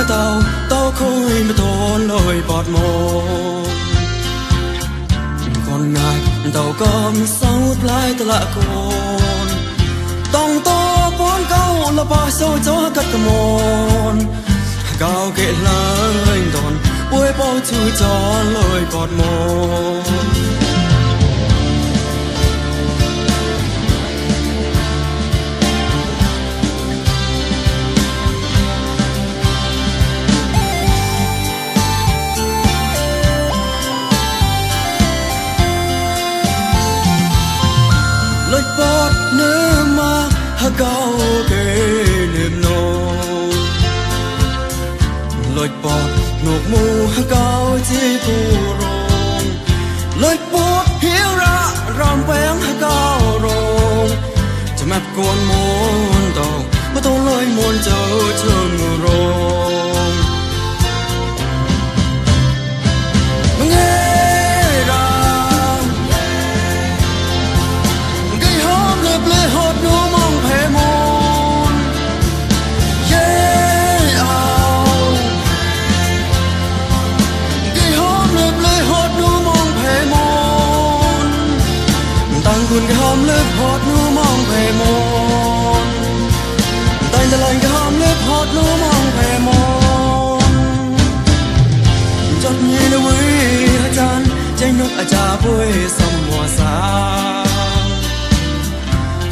tao khôi mà thôn lôi bọt mồ con ngài tao cầm sau lái ta lạ con tông to bốn câu là ba sâu gió cắt mòn cao kệ lời đòn bôi bao chữ cho lôi bọt mồ lối bọt nơi mà cao kề niềm nô lối bọt nục mù cao chỉ tu rong lối bọt hiếu ra rầm bén cao rongจะแมบกวนมนตองมาต้องเลยมนเจ้าเชิงรองเงราไก่หอมเลยเปลือยหดนูมองเพมนเย่เอาไก่หอมเลยเปลือยหดนูมองเพมนตั้งคุณไก่หอมเลยหดนูมองเพมนตั้งแต่ไก่หอมเลยหดนูมองเพมนจดยี่นวิอาจารย์ใจนกอาจารย์พุ้ยสมหัวสา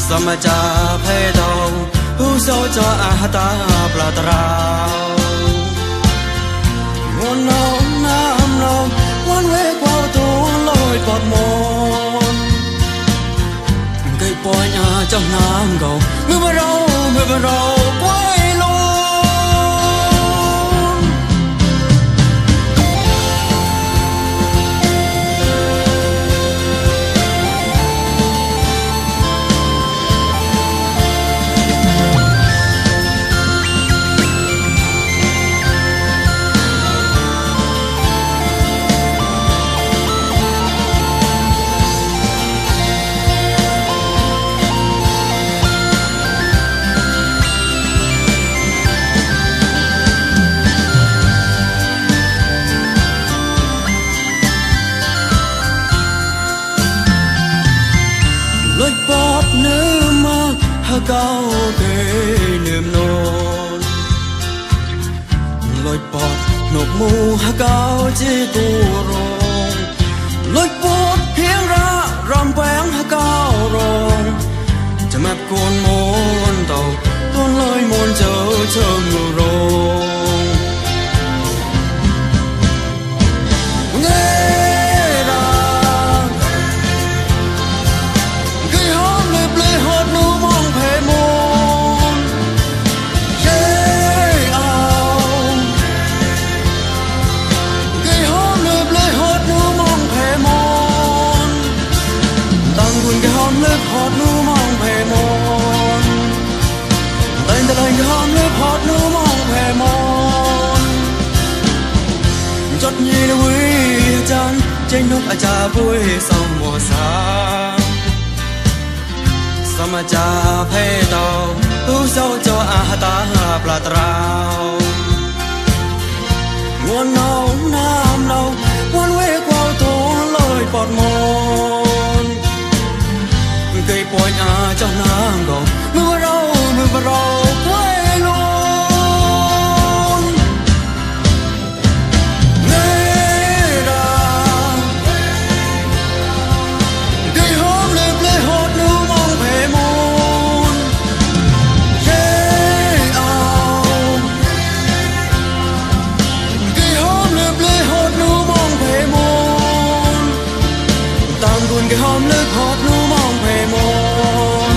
สมจาเพดองผู้โซจออาตาปลาตราวงอนน้องน้ำน้องวันเวกว่าตัวลอยปอดมนไก่ปอยอาเจ้าน้ำเก่าเมื่อเราไว้ลงlối bọt nơi mà cao kề niềm nôn lối bọt nục mù cao chỉ tu rong lối bọt hiến ra rầm bén cao rongจะแมบกวนมนเต่าต้นลอยมนเจ้าเชิงรองเงราไก่หอมเลยเปลือยหดนูมองเพมนเย่เอาไก่หอมเลยเปลือยหดนูมองเพมนตั้งคุณไก่หอมเลยหดนูมองเพมนตั้งแต่ไก่หอมเลยหดนูมองเพมนจดยี่นวิอาจารย์ใจนกอาจารย์พุ้ยสมหัวสาสมจาเพดองผู้โซจออาตาปลาตราวงวนน้องน้ำน้องวันเวกว่าตัวลอยปอดมนไก่ปอยอาเจ้าน้ำกองเมื่อเราไว้ลงเงราไก่หอมเลยเปลือยหดนูมองเพมนเย่เอาไก่หอมเลยเปลือยหดนูมองเพมนตามคุณไก่หอมเลยหดนูมองเพมน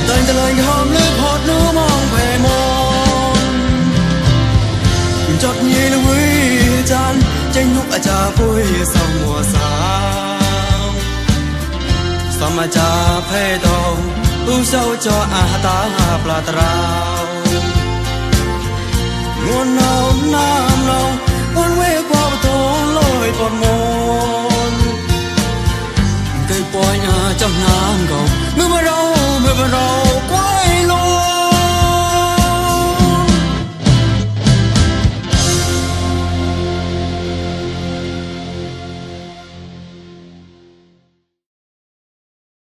ตั้งแต่ไก่หอมเลยหดนูมองเพมนจดยี่นวิอาจารย์ใจนกอาจารย์พุ้ยสมหัวสาวสมจาเพดองผู้โซจออาตาปลาตราวงวนน้องน้ำน้องวันเวกว่าตัวลอยปอดมนไก่ปอยอาเจ้าน้ำเก่า